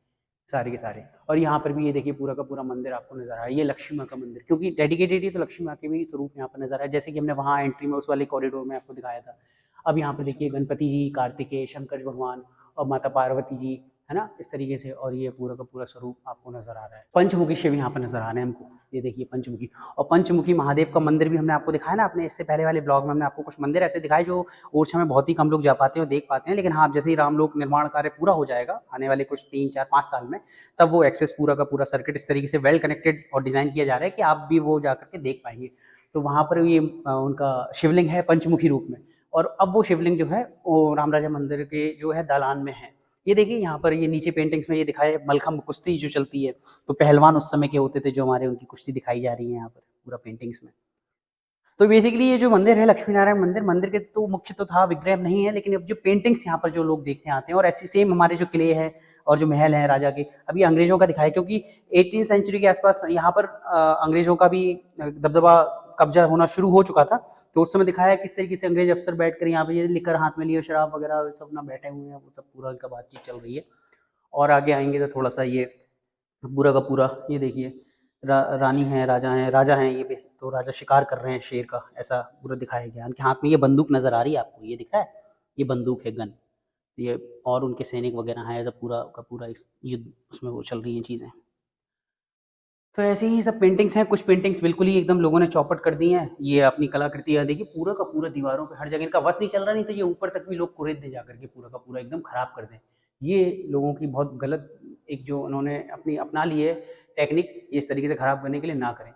सारे के सारे। और यहाँ पर भी ये देखिए पूरा का पूरा मंदिर आपको नजर आ रहा है। ये लक्ष्मी माँ का मंदिर, क्योंकि डेडिकेटेड है तो लक्ष्मी माँ के भी स्वरूप यहाँ पर नजर आ रहा है, जैसे कि हमने वहाँ एंट्री में उस वाले कॉरिडोर में आपको दिखाया था। अब यहाँ पर देखिए गणपति जी, कार्तिकेय, शंकर भगवान और माता पार्वती जी, है ना, इस तरीके से। और ये पूरा का पूरा स्वरूप आपको नजर आ रहा है। पंचमुखी शिव यहाँ पर नजर आ रहे हैं हमको, ये देखिए पंचमुखी। और पंचमुखी महादेव का मंदिर भी हमने आपको दिखाया ना, अपने इससे पहले वाले ब्लॉग में हमने आपको कुछ मंदिर ऐसे दिखाए जो ओरछा में बहुत ही कम लोग जा पाते हैं और देख पाते हैं। लेकिन हाँ, जैसे ही रामलोक निर्माण कार्य पूरा हो जाएगा आने वाले कुछ 3, 4, 5 साल में, तब वो एक्सेस पूरा का पूरा सर्किट इस तरीके से वेल कनेक्टेड और डिजाइन किया जा रहा है कि आप भी वो जा करके देख पाएंगे। तो वहाँ पर ये उनका शिवलिंग है पंचमुखी रूप में, और अब वो शिवलिंग जो है वो रामराजा मंदिर के जो है दालान में है। ये देखिए यहाँ पर ये नीचे पेंटिंग्स में ये दिखाए मलखम्ब कुश्ती जो चलती है, तो पहलवान उस समय के होते थे जो हमारे, उनकी कुश्ती दिखाई जा रही है यहाँ पर पूरा पेंटिंग्स में। तो बेसिकली ये जो मंदिर है लक्ष्मी नारायण मंदिर, मंदिर के तो मुख्य तो था विग्रह नहीं है, लेकिन अब जो पेंटिंग्स यहाँ पर जो लोग देखने आते हैं, और ऐसी सेम हमारे जो किले हैं और जो महल हैं राजा के, अभी अंग्रेजों का दिखाया, क्योंकि 18वीं सेंचुरी के आसपास यहाँ पर अंग्रेजों का भी दबदबा कब्जा होना शुरू हो चुका था। तो उस समय दिखाया किस तरीके से अंग्रेज अफसर बैठकर यहाँ पे ये लिकर हाथ में लिए शराब वगैरह सब ना बैठे हुए हैं, वो सब पूरा इनका बातचीत चल रही है। और आगे आएंगे तो थोड़ा सा ये पूरा का पूरा ये देखिए रानी है, राजा हैं ये, तो राजा शिकार कर रहे हैं शेर का, ऐसा पूरा दिखाया गया। उनके हाथ में ये बंदूक नजर आ रही है आपको, ये दिख रहा है, ये बंदूक है, गन ये, और उनके सैनिक वगैरह हैं, ऐसा पूरा का पूरा इस युद्ध उसमें वो चल रही हैं चीज़ें। तो ऐसे ही सब पेंटिंग्स हैं, कुछ पेंटिंग्स बिल्कुल ही एकदम लोगों ने चौपट कर दी हैं। ये अपनी कलाकृति है, देखिए पूरा का पूरा दीवारों पे हर जगह, इनका बस नहीं चल रहा, नहीं तो ये ऊपर तक भी लोग कुरेद दे जाकर के पूरा का पूरा एकदम खराब कर दें। ये लोगों की बहुत गलत एक जो उन्होंने अपनी अपना ली है टेक्निक, ये इस तरीके से खराब करने के लिए ना करें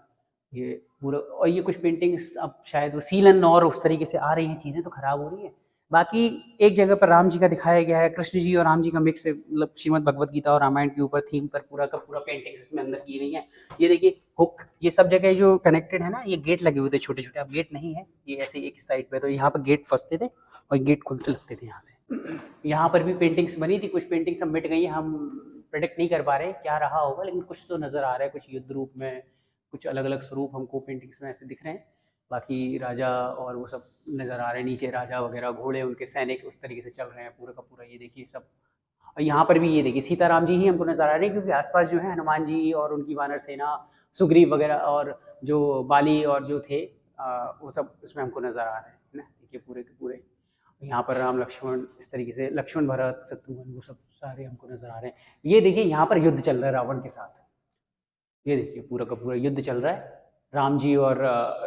ये पूरा। और ये कुछ पेंटिंग्स अब शायद वो सीलन और उस तरीके से आ रही हैं चीज़ें, तो खराब हो रही हैं। बाकी एक जगह पर राम जी का दिखाया गया है, कृष्ण जी और राम जी का मिक्स है, मतलब श्रीमद् भगवत गीता और रामायण के ऊपर थीम पर पूरा का पूरा पेंटिंग्स इसमें अंदर की गई है। ये देखिए हुक, ये सब जगह जो कनेक्टेड है ना, ये गेट लगे हुए थे छोटे छोटे, अब गेट नहीं है, ये ऐसे एक साइड पे, तो यहाँ पर गेट फंसते थे और गेट खुलते लगते थे यहाँ से। यहाँ पर भी पेंटिंग्स बनी थी, कुछ पेंटिंग्स अब मिट गई हैं, हम प्रेडिक्ट नहीं कर पा रहे क्या रहा होगा, लेकिन कुछ तो नज़र आ रहा है, कुछ युद्ध रूप में, कुछ अलग अलग स्वरूप हमको पेंटिंग्स में ऐसे दिख रहे हैं। बाकी राजा और वो सब नज़र आ रहे हैं, नीचे राजा वगैरह, घोड़े, उनके सैनिक उस तरीके से चल रहे हैं पूरा का पूरा। ये देखिए सब, और यहाँ पर भी ये देखिए सीताराम जी ही हमको नजर आ रहे हैं, क्योंकि आसपास जो है हनुमान जी और उनकी वानर सेना, सुग्रीव वगैरह और जो बाली और जो थे वो सब इसमें हमको नजर आ रहे हैं ना, देखिए पूरे के पूरे। यहाँ पर राम लक्ष्मण इस तरीके से, लक्ष्मण भरत शत्रुघ्न वो सब सारे हमको नजर आ रहे हैं। ये देखिए यहाँ पर युद्ध चल रहा है रावण के साथ, ये देखिए पूरा का पूरा युद्ध चल रहा है राम जी और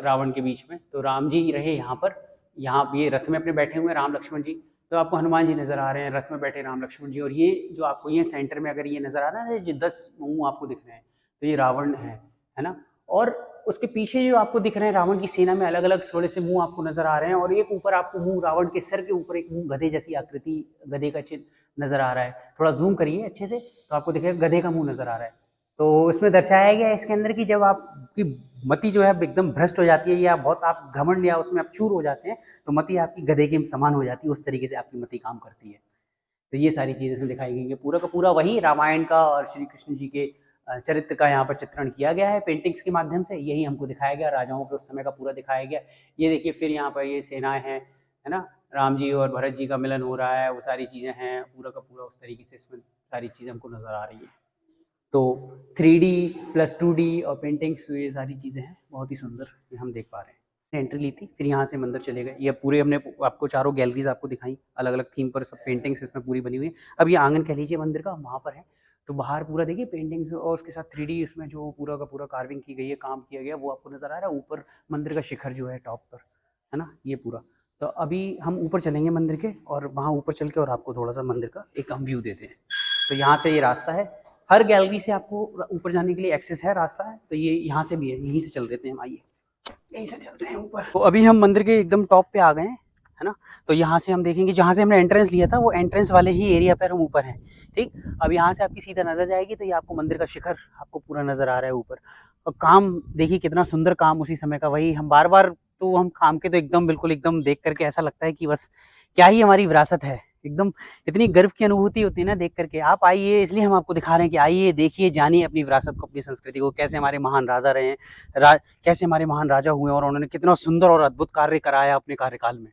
रावण के बीच में। तो राम जी रहे यहाँ पर, यहाँ ये रथ में अपने बैठे हुए राम लक्ष्मण जी, तो आपको हनुमान जी नजर आ रहे हैं रथ में बैठे राम लक्ष्मण जी, और ये जो आपको ये सेंटर में अगर ये नजर आ रहा है, जो 10 मुंह आपको दिख रहे हैं, तो ये रावण है ना। और उसके पीछे जो आपको दिख रहे हैं रावण की सेना में अलग अलग थोड़े से मुंह आपको नजर आ रहे हैं, और एक ऊपर आपको मुंह, रावण के सर के ऊपर एक मुंह गधे जैसी आकृति, गधे का चिन्ह नजर आ रहा है। थोड़ा जूम करिए अच्छे से तो आपको दिखेगा गधे का मुंह नजर आ रहा है। तो इसमें दर्शाया गया है इसके अंदर कि जब आपकी मति जो है एकदम भ्रष्ट हो जाती है, या बहुत आप घमंड या उसमें आप चूर हो जाते हैं, तो मति आपकी गधे के समान हो जाती है, उस तरीके से आपकी मति काम करती है। तो ये सारी चीज़ें इसमें दिखाई गई हैं। पूरा का पूरा वही रामायण का और श्री कृष्ण जी के चरित्र का यहाँ पर चित्रण किया गया है पेंटिंग्स के माध्यम से। यही हमको दिखाया गया, राजाओं के उस समय का पूरा दिखाया गया। ये देखिए फिर यहाँ पर ये सेनाएं हैं, है ना, राम जी और भरत जी का मिलन हो रहा है, वो सारी चीज़ें हैं, पूरा का पूरा उस तरीके से इसमें सारी चीज़ें हमको नज़र आ रही है। तो 3D प्लस 2D और पेंटिंग्स, ये सारी चीज़ें हैं, बहुत ही सुंदर हम देख पा रहे हैं। एंट्री ली थी, फिर यहाँ से मंदिर चले गए। ये पूरे हमने आपको चारों गैलरीज आपको दिखाई, अलग अलग थीम पर सब पेंटिंग्स इसमें पूरी बनी हुई है। अब ये आंगन कह लीजिए मंदिर का, वहाँ पर है। तो बाहर पूरा देखिए पेंटिंग्स और उसके साथ 3D इसमें जो पूरा का पूरा कार्विंग की गई है, काम किया गया, वो आपको नज़र आ रहा है। ऊपर मंदिर का शिखर जो है टॉप पर, है ना, ये पूरा। तो अभी हम ऊपर चलेंगे मंदिर के, और वहाँ ऊपर चल के और आपको थोड़ा सा मंदिर का एक हम व्यू देते हैं। तो यहाँ से ये रास्ता है, हर गैलरी से आपको ऊपर जाने के लिए एक्सेस है, रास्ता है। तो ये यहाँ से भी है, यहीं से चल देते हैं हम, आइए यहीं से चलते हैं ऊपर। तो अभी हम मंदिर के एकदम टॉप पे आ गए हैं, है ना। तो यहाँ से हम देखेंगे, जहाँ से हमने एंट्रेंस लिया था वो एंट्रेंस वाले ही एरिया पर हम ऊपर हैं, ठीक। अब यहाँ से आपकी सीधा नजर जाएगी तो ये आपको मंदिर का शिखर आपको पूरा नजर आ रहा है ऊपर। और काम देखिए कितना सुंदर काम उसी समय का, वही हम बार बार, तो हम काम के तो एकदम बिल्कुल एकदम देख करके ऐसा लगता है कि बस क्या ही हमारी विरासत है, एकदम इतनी गर्व की अनुभूति होती है ना देख करके। आप आइए, इसलिए हम आपको दिखा रहे हैं कि आइए देखिए, जानिए अपनी विरासत को, अपनी संस्कृति को, कैसे हमारे महान राजा रहे हैं, कैसे हमारे महान राजा हुए और उन्होंने कितना सुंदर और अद्भुत कार्य कराया अपने कार्यकाल में,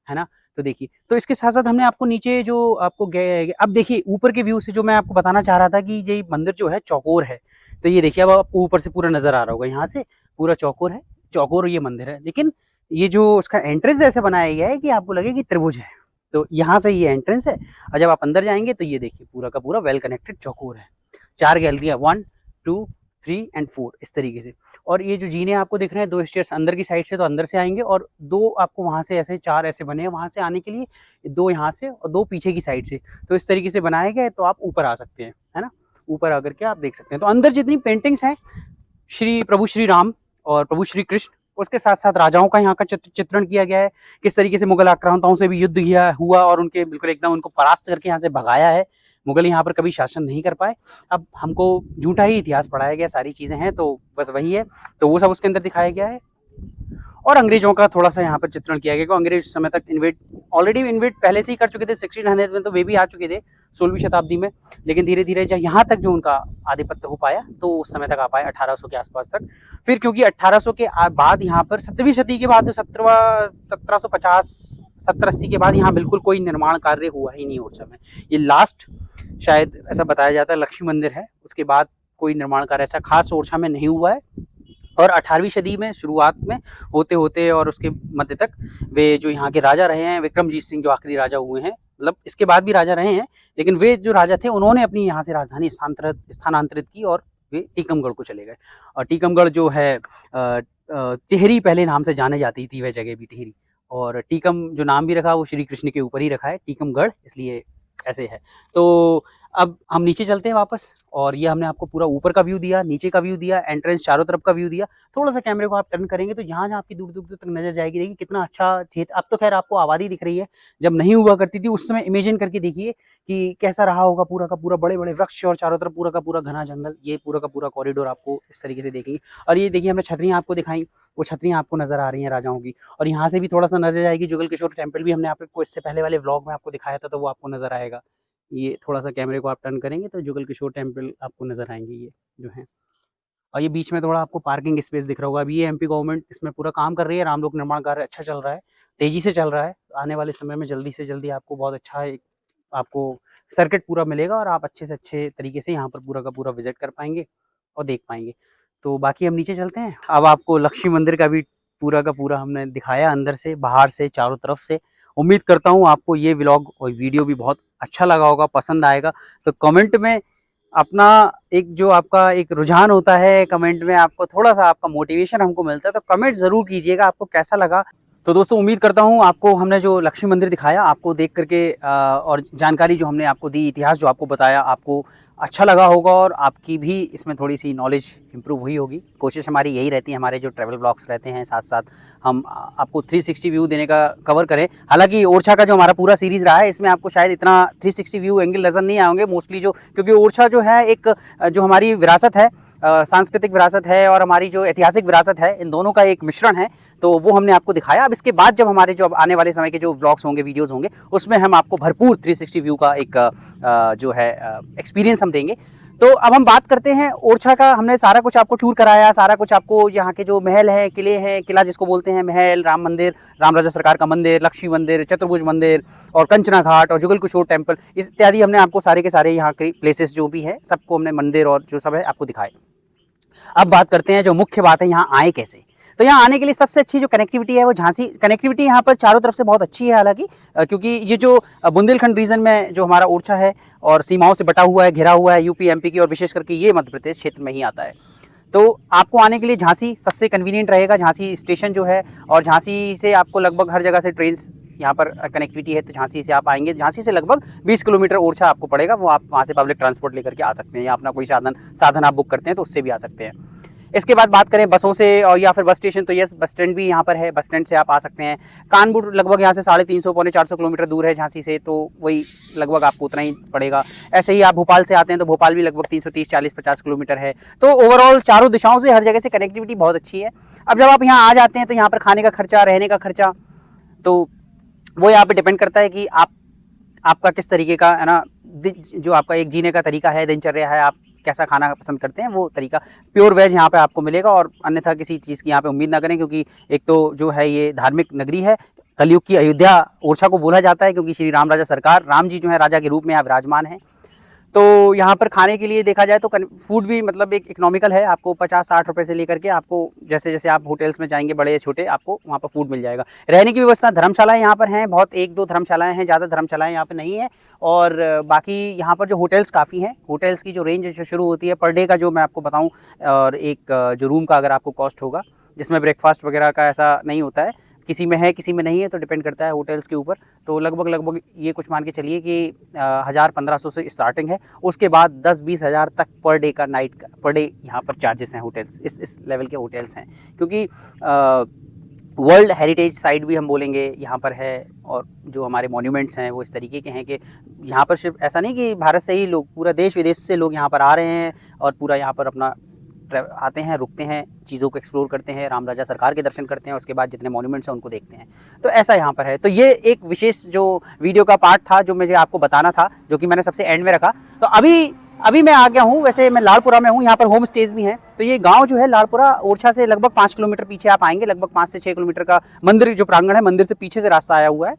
है ना। तो देखिए, तो इसके साथ साथ हमने आपको नीचे जो आपको अब देखिए ऊपर के व्यू से जो मैं आपको बताना चाह रहा था कि ये मंदिर जो है चौकोर है। तो ये देखिए अब आपको ऊपर से पूरा नजर आ रहा होगा, यहाँ से पूरा चौकोर है, चौकोर ये मंदिर है। लेकिन ये जो उसका एंट्रेंस ऐसे बनाया गया है कि आपको लगे कि त्रिभुज है। तो यहाँ से ये एंट्रेंस है, और जब आप अंदर जाएंगे तो ये देखिए पूरा का पूरा वेल कनेक्टेड चौकोर है। 4 गैलरियाँ, 1 2 3 एंड 4 इस तरीके से। और ये जो जीने आपको दिख रहे हैं, 2 स्टेयर्स अंदर की साइड से, तो अंदर से आएंगे, और 2 आपको वहाँ से ऐसे 4 ऐसे बने हैं वहाँ से आने के लिए, 2 यहाँ से और 2 पीछे की साइड से। तो इस तरीके से बनाया गया है, तो आप ऊपर आ सकते हैं, है ना। ऊपर आकर के आप देख सकते हैं। तो अंदर जितनी पेंटिंग्स हैं प्रभु श्री राम और प्रभु श्री कृष्ण, उसके साथ साथ राजाओं का यहाँ का चित्रण किया गया है, किस तरीके से मुगल आक्रांताओं से भी युद्ध हुआ और उनके बिल्कुल एकदम उनको परास्त करके यहाँ से भगाया है। मुगल यहाँ पर कभी शासन नहीं कर पाए। अब हमको झूठा ही इतिहास पढ़ाया गया, सारी चीज़ें हैं, तो बस वही है। तो वो सब उसके अंदर दिखाया गया है। और अंग्रेजों का थोड़ा सा यहाँ पर चित्रण किया गया, क्योंकि अंग्रेज उस समय तक ऑलरेडी इन्वेट पहले से ही कर चुके थे। 1600 में तो वे भी आ चुके थे, 16वीं शताब्दी में। लेकिन धीरे धीरे जब यहाँ तक जो उनका आधिपत्य हो पाया, तो उस समय तक आ पाया 1800 के आसपास तक। फिर क्योंकि 1800 के बाद यहाँ पर 17वीं सदी के बाद, 1750 1780 के बाद यहाँ बिल्कुल कोई निर्माण कार्य हुआ ही नहीं उस समय। ये लास्ट शायद ऐसा बताया जाता है लक्ष्मी मंदिर है, उसके बाद कोई निर्माण कार्य ऐसा खास ओरछा में नहीं हुआ है। और 18वीं सदी में शुरुआत में होते होते और उसके मध्य तक वे जो यहाँ के राजा रहे हैं, विक्रमजीत सिंह जो आखिरी राजा हुए हैं, मतलब इसके बाद भी राजा रहे हैं, लेकिन वे जो राजा थे उन्होंने अपनी यहाँ से राजधानी स्थानांतरित की और वे टीकमगढ़ को चले गए। और टीकमगढ़ जो है टिहरी पहले नाम से जाने जाती थी, वह जगह भी टिहरी, और टीकम जो नाम भी रखा वो श्री कृष्ण के ऊपर ही रखा है, टीकमगढ़, इसलिए ऐसे है। तो अब हम नीचे चलते हैं वापस, और ये हमने आपको पूरा ऊपर का व्यू दिया, नीचे का व्यू दिया, एंट्रेंस चारों तरफ का व्यू दिया। थोड़ा सा कैमरे को आप टर्न करेंगे तो यहाँ जहाँ आपकी दूर दूर तक नजर जाएगी, देखिए कितना अच्छा क्षेत्र। अब तो खैर आपको आबादी दिख रही है, जब नहीं हुआ करती थी उस समय इमेजिन करके देखिए कि कैसा रहा होगा। पूरा का पूरा बड़े बड़े वृक्ष और चारों तरफ पूरा का पूरा घना जंगल, ये पूरा का पूरा कॉरिडोर आपको इस तरीके से देखेंगे। और ये देखिए हमने छतरियाँ आपको दिखाई, वो छतरियाँ आपको नजर आ रही हैं राजाओं की। और यहाँ से भी थोड़ा सा नजर जाएगी जुगल किशोर टेम्पल भी, हमने आपको इससे पहले वाले व्लॉग में आपको दिखाया था, तो वो आपको नजर आएगा। ये थोड़ा सा कैमरे को आप टर्न करेंगे तो जुगल किशोर टेम्पल आपको नजर आएंगे, ये जो है। और ये बीच में थोड़ा आपको पार्किंग स्पेस दिख रहा होगा। अभी ये एमपी गवर्नमेंट इसमें पूरा काम कर रही है, राम लोक निर्माण कार्य अच्छा चल रहा है, तेजी से चल रहा है। आने वाले समय में जल्दी से जल्दी आपको बहुत अच्छा एक आपको सर्किट पूरा मिलेगा, और आप अच्छे से अच्छे तरीके से यहाँ पर पूरा का पूरा विजिट कर पाएंगे और देख पाएंगे। तो बाकी हम नीचे चलते हैं। अब आपको लक्ष्मी मंदिर का भी पूरा का पूरा हमने दिखाया, अंदर से बाहर से चारों तरफ से। उम्मीद करता हूँ आपको ये व्लॉग और वीडियो भी बहुत अच्छा लगा होगा, पसंद आएगा। तो कमेंट में अपना एक जो आपका एक रुझान होता है, कमेंट में आपको थोड़ा सा आपका मोटिवेशन हमको मिलता है, तो कमेंट ज़रूर कीजिएगा आपको कैसा लगा। तो दोस्तों उम्मीद करता हूँ आपको हमने जो लक्ष्मी मंदिर दिखाया, आपको देख करके और जानकारी जो हमने आपको दी, इतिहास जो आपको बताया, आपको अच्छा लगा होगा और आपकी भी इसमें थोड़ी सी नॉलेज इंप्रूव हुई होगी। कोशिश हमारी यही रहती है, हमारे जो ट्रैवल ब्लॉग्स रहते हैं साथ साथ हम आपको 360 व्यू देने का कवर करें। हालांकि ओरछा का जो हमारा पूरा सीरीज़ रहा है इसमें आपको शायद इतना 360 व्यू एंगल नज़र नहीं आएंगे मोस्टली, जो क्योंकि ओरछा जो है एक जो हमारी विरासत है, सांस्कृतिक विरासत है और हमारी जो ऐतिहासिक विरासत है, इन दोनों का एक मिश्रण है। तो वो हमने आपको दिखाया। अब इसके बाद जब हमारे जो अब आने वाले समय के जो ब्लॉग्स होंगे, वीडियोस होंगे, उसमें हम आपको भरपूर 360 व्यू का एक जो है एक्सपीरियंस हम देंगे। तो अब हम बात करते हैं ओरछा का। हमने सारा कुछ आपको टूर कराया, सारा कुछ आपको यहाँ के जो महल हैं, किले हैं, किला जिसको बोलते हैं, महल, राम मंदिर, राम राजा सरकार का मंदिर, लक्ष्मी मंदिर, चतुर्भुज मंदिर और कंचना घाट और जुगल किशोर टेम्पल इत्यादि हमने आपको सारे के सारे यहाँ के प्लेसेस जो भी है सबको हमने मंदिर और जो सब है आपको दिखाए। अब बात करते हैं जो मुख्य बात है, यहाँ आए कैसे। तो यहाँ आने के लिए सबसे अच्छी जो कनेक्टिविटी है वो झांसी कनेक्टिविटी यहाँ पर चारों तरफ से बहुत अच्छी है। हालांकि क्योंकि ये जो बुंदेलखंड रीजन में जो हमारा ओरछा है और सीमाओं से बटा हुआ है, घिरा हुआ है यूपी एमपी की, और विशेष करके ये मध्य प्रदेश क्षेत्र में ही आता है। तो आपको आने के लिए झांसी सबसे कन्वीनियंट रहेगा। झांसी स्टेशन जो है, और झांसी से आपको लगभग हर जगह से ट्रेन यहाँ पर कनेक्टिविटी है, तो झांसी से आप आएंगे। झांसी से लगभग 20 किलोमीटर ओरछा आपको पड़ेगा, वो आप वहाँ से पब्लिक ट्रांसपोर्ट लेकर के आ सकते हैं, या अपना कोई साधन आप बुक करते हैं तो उससे भी आ सकते हैं। इसके बाद बात करें बसों से और या फिर बस स्टेशन, तो यस बस स्टैंड भी यहाँ पर है, बस स्टैंड से आप आ सकते हैं। कानपुर लगभग यहाँ से 350 पौने 400 किलोमीटर दूर है झांसी से, तो वही लगभग आपको उतना ही पड़ेगा। ऐसे ही आप भोपाल से आते हैं तो भोपाल भी लगभग 330 40 50 किलोमीटर है। तो ओवरऑल चारों दिशाओं से हर जगह से कनेक्टिविटी बहुत अच्छी है। अब जब आप यहाँ आ जाते हैं तो यहाँ पर खाने का खर्चा, रहने का खर्चा, तो वो यहाँ पर डिपेंड करता है कि आपका किस तरीके का है ना, जो आपका एक जीने का तरीका है, दिनचर्या है, आप कैसा खाना पसंद करते हैं, वो तरीका। प्योर वेज यहाँ पे आपको मिलेगा, और अन्यथा किसी चीज़ की यहाँ पे उम्मीद ना करें, क्योंकि एक तो जो है ये धार्मिक नगरी है, कलयुग की अयोध्या ओरछा को बोला जाता है, क्योंकि श्री राम राजा सरकार, राम जी जो है राजा के रूप में यहाँ विराजमान है। तो यहाँ पर खाने के लिए देखा जाए तो फूड भी मतलब एक इकोनॉमिकल है। आपको 50-60 रुपये से लेकर के आपको जैसे जैसे आप होटल्स में जाएंगे बड़े या छोटे, आपको वहाँ पर फूड मिल जाएगा। रहने की व्यवस्था, धर्मशालाएं यहाँ पर हैं बहुत, 1-2 धर्मशालाएं हैं, ज़्यादा धर्मशालाएं यहाँ पर नहीं है। और बाकी यहाँ पर जो होटल्स काफ़ी हैं, होटल्स की जो रेंज जो शुरू होती है पर डे का, जो मैं आपको बताऊँ, और एक जो रूम का अगर आपको कॉस्ट होगा, जिसमें ब्रेकफास्ट वगैरह का ऐसा नहीं होता है, किसी में है किसी में नहीं है, तो डिपेंड करता है होटल्स के ऊपर। तो लगभग ये कुछ मान के चलिए कि 1000-1500 से स्टार्टिंग है। उसके बाद 10-20 हज़ार तक पर डे का, नाइट का पर डे यहाँ पर चार्जेस हैं होटल्स, इस लेवल के होटल्स हैं। क्योंकि वर्ल्ड हेरिटेज साइट भी हम बोलेंगे यहाँ पर है, और जो हमारे मॉन्यूमेंट्स हैं वो इस तरीके के हैं कि यहाँ पर सिर्फ ऐसा नहीं कि भारत से ही लोग, पूरा देश विदेश से लोग यहाँ पर आ रहे हैं और पूरा यहाँ पर अपना आते हैं, रुकते हैं, चीज़ों को एक्सप्लोर करते हैं, राम राजा सरकार के दर्शन करते हैं, उसके बाद जितने मॉन्यूमेंट्स हैं उनको देखते हैं। तो ऐसा यहाँ पर है। तो ये एक विशेष जो वीडियो का पार्ट था जो मुझे आपको बताना था, जो कि मैंने सबसे एंड में रखा। तो अभी मैं आ गया हूँ, वैसे मैं लालपुरा में हूँ, यहाँ पर होम स्टेज भी हैं। तो ये गांव जो है लालपुरा ओरछा से लगभग 5 किलोमीटर पीछे आप आएंगे, लगभग 5 से 6 किलोमीटर का मंदिर जो प्रांगण है, मंदिर से पीछे से रास्ता आया हुआ है।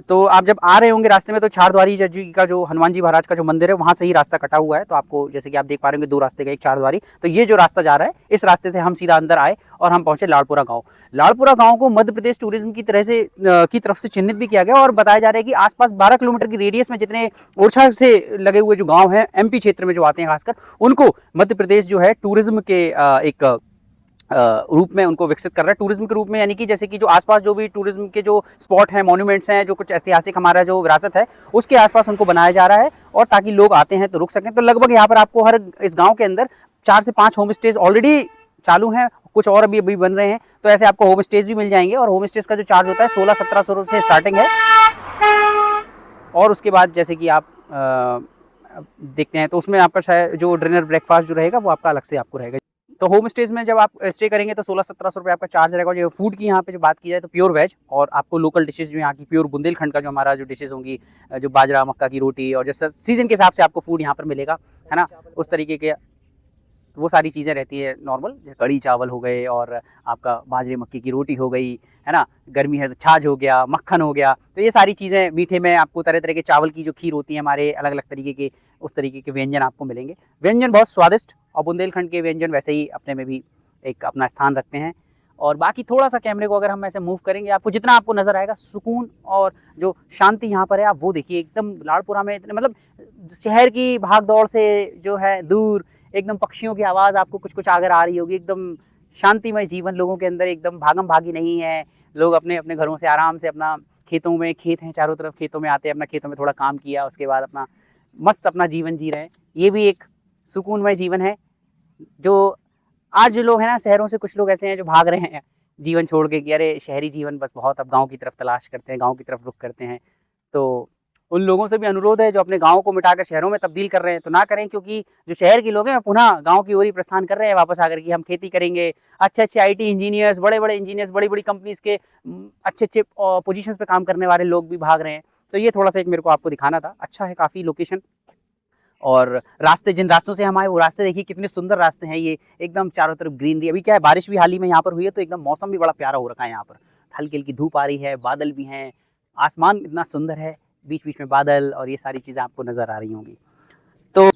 तो आप जब आ रहे होंगे रास्ते में, तो चारद्वारी जी का जो हनुमान जी महाराज का जो मंदिर है, वहाँ से ही रास्ता कटा हुआ है। तो आपको जैसे कि आप देख पा रहे होंगे 2 रास्ते का, एक चारद्वारी, तो ये जो रास्ता जा रहा है, इस रास्ते से हम सीधा अंदर आए और हम पहुंचे लालपुरा गाँव। लालपुरा गाँव को मध्य प्रदेश टूरिज्म की तरफ से चिन्हित भी किया गया, और बताया जा रहा है कि आसपास 12 किलोमीटर की रेडियस में जितने ओरछा से लगे हुए जो गाँव हैं, एमपी क्षेत्र में जो आते हैं खासकर, उनको मध्य प्रदेश जो है टूरिज्म के एक रूप में उनको विकसित कर रहा है। टूरिज्म के रूप में, यानी कि जैसे कि जो आसपास जो भी टूरिज्म के जो स्पॉट हैं, मॉन्यूमेंट्स हैं, जो कुछ ऐतिहासिक हमारा जो विरासत है, उसके आसपास उनको बनाया जा रहा है, और ताकि लोग आते हैं तो रुक सकें। तो लगभग यहाँ पर आपको हर इस गाँव के अंदर 4 से 5 होम स्टेज ऑलरेडी चालू हैं, कुछ और अभी बन रहे हैं। तो ऐसे आपको होम स्टेज भी मिल जाएंगे, और होम स्टेज का जो चार्ज होता है 1600-1700 से स्टार्टिंग है। और उसके बाद जैसे कि आप देखते हैं, तो उसमें आपका शायद जो डिनर ब्रेकफास्ट जो रहेगा वो आपका अलग से आपको रहेगा। तो होम स्टेज में जब आप स्टे करेंगे तो 1600-1700 रुपये आपका चार्ज रहेगा। जो फूड की यहाँ पे जो बात की जाए तो प्योर वेज, और आपको लोकल डिशेज जो यहाँ की प्योर बुंदेलखंड का जो हमारा जो डिशेज होंगी, जो बाजरा मक्का की रोटी, और जैसे सीजन के हिसाब से आपको फूड यहाँ पर मिलेगा, है ना, उस तरीके के वो सारी चीज़ें रहती है नॉर्मल, जैसे कड़ी चावल हो गए, और आपका बाजरे मक्की की रोटी हो गई, है ना, गर्मी है तो छाछ हो गया, मक्खन हो गया। तो ये सारी चीज़ें, मीठे में आपको तरह तरह के चावल की जो खीर होती है हमारे, अलग अलग तरीके के, उस तरीके के व्यंजन आपको मिलेंगे। व्यंजन बहुत स्वादिष्ट, और बुंदेलखंड के व्यंजन वैसे ही अपने में भी एक अपना स्थान रखते हैं। और बाकी थोड़ा सा कैमरे को अगर हम ऐसे मूव करेंगे, आपको जितना आपको नज़र आएगा सुकून और जो शांति यहाँ पर है, आप वो देखिए। एकदम लालपुरा में इतने मतलब शहर की भाग दौड़ से जो है दूर, एकदम पक्षियों की आवाज़ आपको कुछ कुछ अगर आ रही होगी, एकदम शांतिमय जीवन लोगों के अंदर, एकदम भागम भागी नहीं है। लोग अपने अपने घरों से आराम से अपना, खेतों में खेत हैं चारों तरफ, खेतों में आते हैं, अपना खेतों में थोड़ा काम किया, उसके बाद अपना मस्त अपना जीवन जी रहे हैं। ये भी एक सुकूनमय जीवन है। जो आज जो लोग हैं ना शहरों से, कुछ लोग ऐसे हैं जो भाग रहे हैं जीवन छोड़ के कि अरे शहरी जीवन बस बहुत, अब गाँव की तरफ तलाश करते हैं, गाँव की तरफ रुख करते हैं। तो उन लोगों से भी अनुरोध है जो अपने गाँव को मिटाकर शहरों में तब्दील कर रहे हैं, तो ना करें, क्योंकि जो शहर के लोग हैं पुनः गाँव की ओर ही प्रस्थान कर रहे हैं वापस आकर कि हम खेती करेंगे। अच्छे-अच्छे आईटी इंजीनियर्स, बड़े-बड़े इंजीनियर्स, बड़ी-बड़ी कंपनीज़ के अच्छे-अच्छे पोजीशंस पे काम करने वाले लोग भी भाग रहे हैं। तो ये थोड़ा-सा एक मेरे को आपको दिखाना था। अच्छा है काफ़ी लोकेशन, और रास्ते, जिन रास्तों से हम आए वो रास्ते देखिए कितने सुंदर रास्ते हैं। ये एकदम चारों तरफ ग्रीनरी। अभी क्या है, बारिश भी हाल ही में यहाँ पर हुई है, तो एकदम मौसम भी बड़ा प्यारा हो रखा है यहाँ पर। हल्की-हल्की धूप आ रही है, बादल भी हैं, आसमान इतना सुंदर है, बीच-बीच में बादल, और ये सारी चीज़ें आपको नज़र आ रही होंगी। तो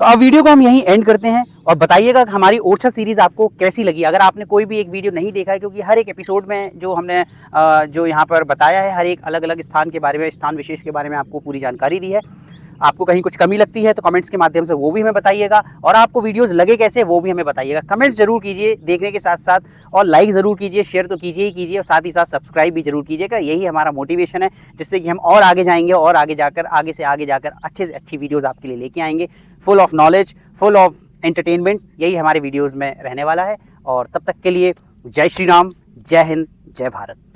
अब वीडियो को हम यहीं एंड करते हैं, और बताइएगा कि हमारी ओरछा सीरीज़ आपको कैसी लगी। अगर आपने कोई भी एक वीडियो नहीं देखा है, क्योंकि हर एक एपिसोड में जो हमने जो यहाँ पर बताया है, हर एक अलग-अलग स्थान के बारे में, स्थान विशेष के बारे में आपको पूरी जानकारी दी है। आपको कहीं कुछ कमी लगती है तो कमेंट्स के माध्यम से वो भी हमें बताइएगा, और आपको वीडियोस लगे कैसे वो भी हमें बताइएगा। कमेंट्स जरूर कीजिए देखने के साथ साथ, और लाइक ज़रूर कीजिए, शेयर तो कीजिए ही कीजिए, और साथ ही साथ सब्सक्राइब भी जरूर कीजिएगा। यही हमारा मोटिवेशन है, जिससे कि हम और आगे जाएंगे, और आगे से आगे जाकर अच्छे से अच्छी वीडियोज़ आपके लिए लेके आएंगे, full of knowledge, full of entertainment. यही हमारे वीडियोज़ में रहने वाला है। और तब तक के लिए जय श्री राम, जय हिंद, जय भारत।